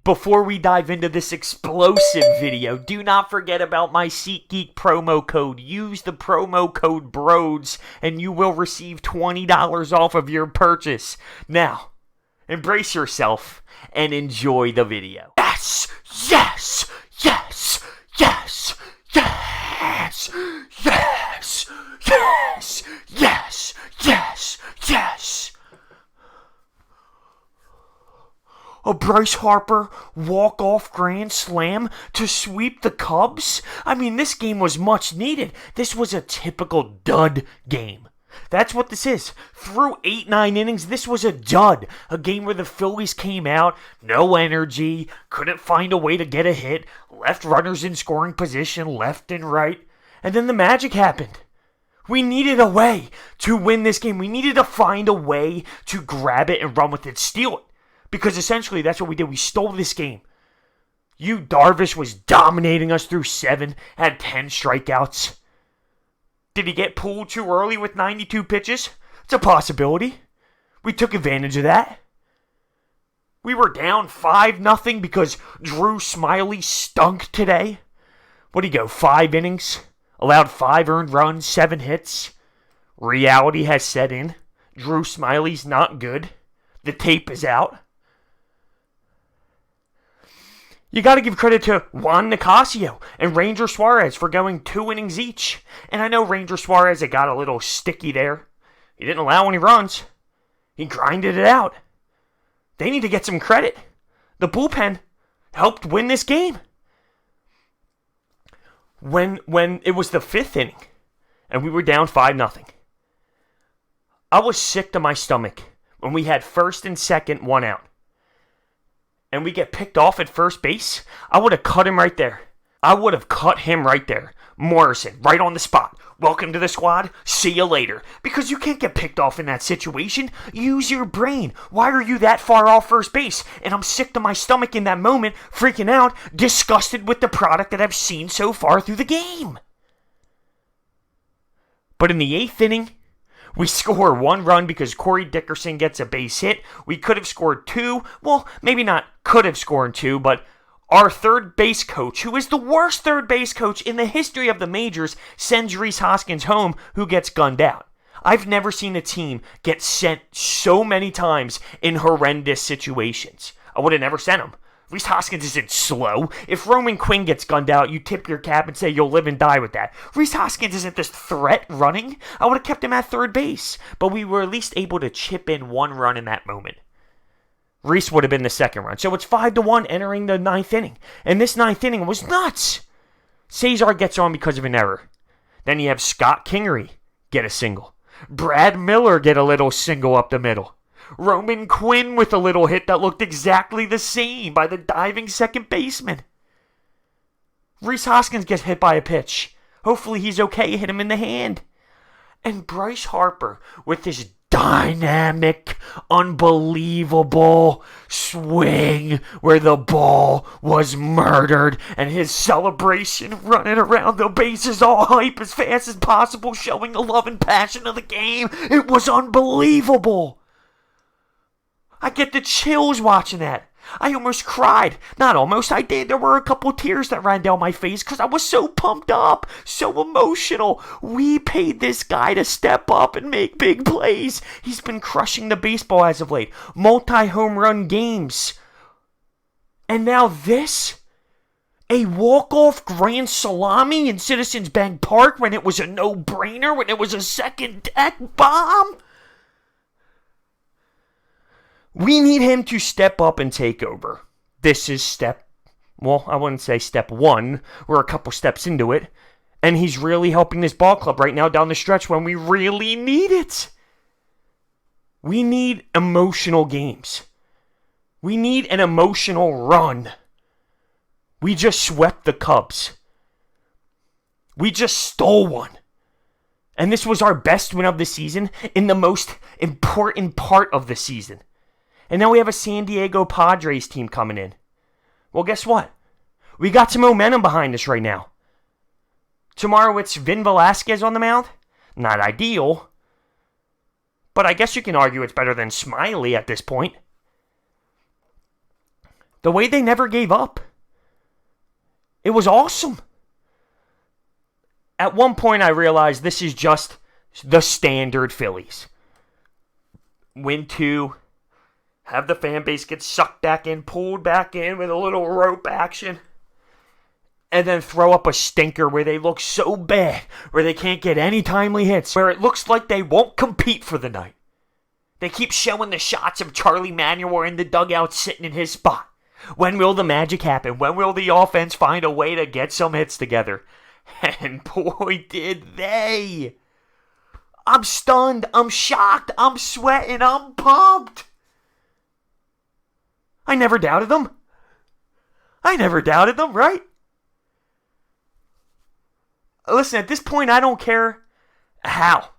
Before we dive into this explosive video, do not forget about my SeatGeek promo code. Use the promo code BRODES and you will receive $20 off of your purchase. Now, embrace yourself and enjoy the video. Yes! Yes! Yes! Yes! Yes! Yes! Yes! Yes! Yes! Yes! A Bryce Harper walk-off grand slam to sweep the Cubs? I mean, this game was much needed. This was a typical dud game. That's what this is. Through 8-9 innings, this was a dud. A game where the Phillies came out, no energy, couldn't find a way to get a hit, left runners in scoring position left and right, and then the magic happened. We needed a way to win this game. We needed to find a way to grab it and run with it, steal it. Because essentially, that's what we did. We stole this game. Yu Darvish was dominating us through 7, had 10 strikeouts. Did he get pulled too early with 92 pitches? It's a possibility. We took advantage of that. We were down 5-0 because Drew Smyly stunk today. What'd he go, 5 innings? Allowed 5 earned runs, 7 hits. Reality has set in. Drew Smyly's not good. The tape is out. You got to give credit to Juan Nicasio and Ranger Suarez for going 2 innings each. And I know Ranger Suarez had got a little sticky there. He didn't allow any runs. He grinded it out. They need to get some credit. The bullpen helped win this game. When it was the 5th inning and we were down 5-0, I was sick to my stomach when we had first and second, 1 out. And we get picked off at first base, I would have cut him right there. I would have cut him right there. Morrison, right on the spot. Welcome to the squad. See you later. Because you can't get picked off in that situation. Use your brain. Why are you that far off first base? And I'm sick to my stomach in that moment, freaking out, disgusted with the product that I've seen so far through the game. But in the 8th inning, we score 1 run because Corey Dickerson gets a base hit. We could have scored 2. Well, maybe not could have scored 2, but our third base coach, who is the worst third base coach in the history of the majors, sends Rhys Hoskins home, who gets gunned out. I've never seen a team get sent so many times in horrendous situations. I would have never sent him. Rhys Hoskins isn't slow. If Roman Quinn gets gunned out, you tip your cap and say you'll live and die with that. Rhys Hoskins isn't this threat running. I would have kept him at third base. But we were at least able to chip in 1 run in that moment. Rhys would have been the 2nd run. So it's 5-1 entering the 9th inning. And this 9th inning was nuts. Cesar gets on because of an error. Then you have Scott Kingery get a single. Brad Miller get a little single up the middle. Roman Quinn with a little hit that looked exactly the same by the diving second baseman. Rhys Hoskins gets hit by a pitch. Hopefully he's okay, hit him in the hand. And Bryce Harper with this dynamic, unbelievable swing where the ball was murdered and his celebration running around the bases all hype as fast as possible, showing the love and passion of the game. It was unbelievable. I get the chills watching that. I almost cried. Not almost, I did. There were a couple tears that ran down my face because I was so pumped up, so emotional. We paid this guy to step up and make big plays. He's been crushing the baseball as of late. Multi-home run games. And now this? A walk-off grand salami in Citizens Bank Park when it was a no-brainer, when it was a second deck bomb? We need him to step up and take over. This is I wouldn't say step 1. We're a couple steps into it. And he's really helping this ball club right now down the stretch when we really need it. We need emotional games. We need an emotional run. We just swept the Cubs. We just stole one. And this was our best win of the season in the most important part of the season. And now we have a San Diego Padres team coming in. Well, guess what? We got some momentum behind us right now. Tomorrow it's Vin Velasquez on the mound. Not ideal. But I guess you can argue it's better than Smyly at this point. The way they never gave up. It was awesome. At one point, I realized this is just the standard Phillies. Win 2, have the fan base get sucked back in, pulled back in with a little rope action, and then throw up a stinker where they look so bad, where they can't get any timely hits, where it looks like they won't compete for the night. They keep showing the shots of Charlie Manuel in the dugout sitting in his spot. When will the magic happen? When will the offense find a way to get some hits together? And boy, did they. I'm stunned. I'm shocked. I'm sweating. I'm pumped. I never doubted them. Right? Listen, at this point, I don't care how.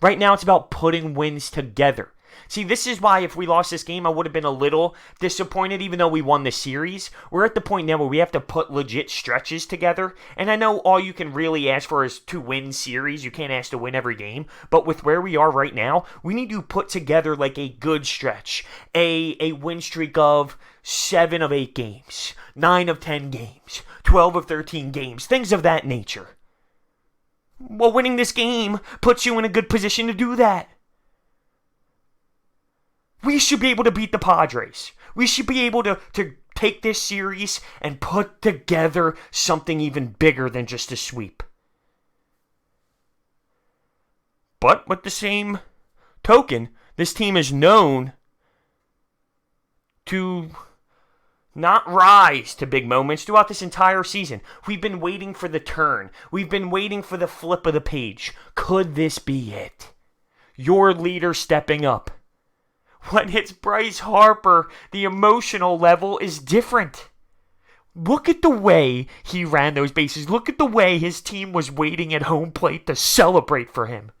Right now, it's about putting wins together. See, this is why if we lost this game, I would have been a little disappointed, even though we won the series. We're at the point now where we have to put legit stretches together. And I know all you can really ask for is to win series. You can't ask to win every game. But with where we are right now, we need to put together like a good stretch. A win streak of 7 of 8 games, 9 of 10 games, 12 of 13 games, things of that nature. Well, winning this game puts you in a good position to do that. We should be able to beat the Padres. We should be able to take this series and put together something even bigger than just a sweep. But with the same token, this team is known to not rise to big moments throughout this entire season. We've been waiting for the turn. We've been waiting for the flip of the page. Could this be it? Your leader stepping up. When it's Bryce Harper, the emotional level is different. Look at the way he ran those bases. Look at the way his team was waiting at home plate to celebrate for him.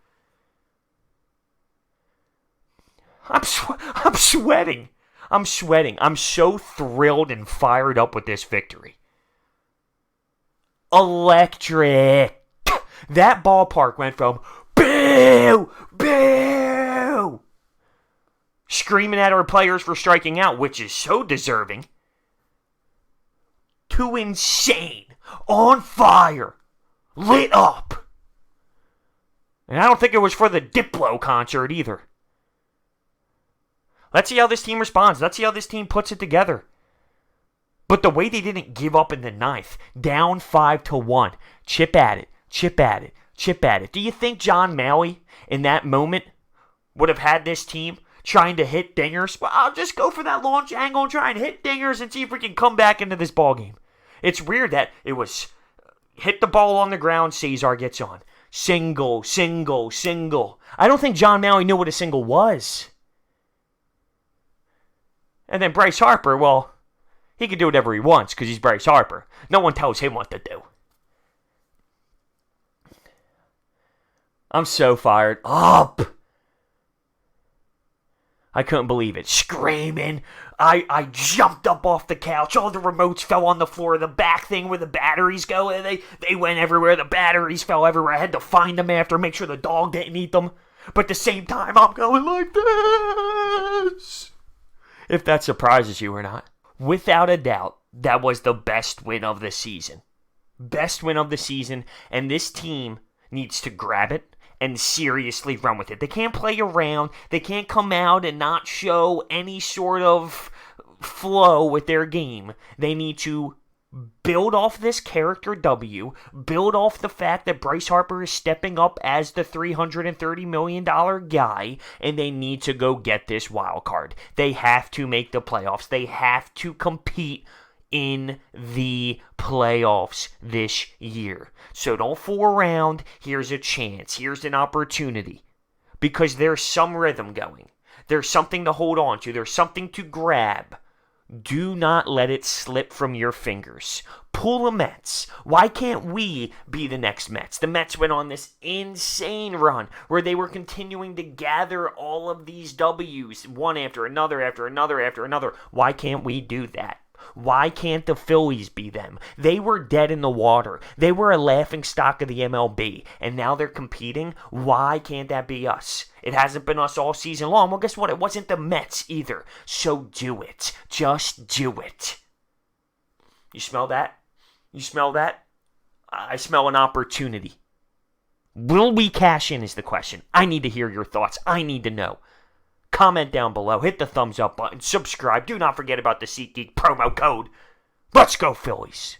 I'm sweating. I'm so thrilled and fired up with this victory. Electric. That ballpark went from boo, boo, screaming at our players for striking out, which is so deserving, to insane, on fire, lit up. And I don't think it was for the Diplo concert either. Let's see how this team responds. Let's see how this team puts it together. But the way they didn't give up in the ninth, down 5-1, chip at it. Do you think John Smyly in that moment would have had this team trying to hit dingers? Well, I'll just go for that launch angle and try and hit dingers and see if we can come back into this ballgame. It's weird that it was hit the ball on the ground, Cesar gets on. Single. I don't think John Smyly knew what a single was. And then Bryce Harper, well, he can do whatever he wants because he's Bryce Harper. No one tells him what to do. I'm so fired up. I couldn't believe it. Screaming. I jumped up off the couch. All the remotes fell on the floor. The back thing where the batteries go, they went everywhere. The batteries fell everywhere. I had to find them after, make sure the dog didn't eat them. But at the same time, I'm going like this. If that surprises you or not. Without a doubt, that was the best win of the season. Best win of the season. And this team needs to grab it and seriously run with it. They can't play around. They can't come out and not show any sort of flow with their game. They need to build off this character W, build off the fact that Bryce Harper is stepping up as the $330 million guy, and they need to go get this wild card. They have to make the playoffs. They have to compete in the playoffs this year. So don't fool around. Here's a chance. Here's an opportunity. Because there's some rhythm going. There's something to hold on to. There's something to grab. Do not let it slip from your fingers. Pull a Mets. Why can't we be the next Mets? The Mets went on this insane run where they were continuing to gather all of these W's, one after another, after another, after another. Why can't we do that? Why can't the Phillies be them? They were dead in the water. They were a laughing stock of the MLB, and now they're competing. Why can't that be us? It hasn't been us all season long. Well, guess what? It wasn't the Mets either. So do it. Just do it. You smell that? You smell that? I smell an opportunity. Will we cash in is the question. I need to hear your thoughts. I need to know. Comment down below. Hit the thumbs up button. Subscribe. Do not forget about the SeatGeek promo code. Let's go, Phillies.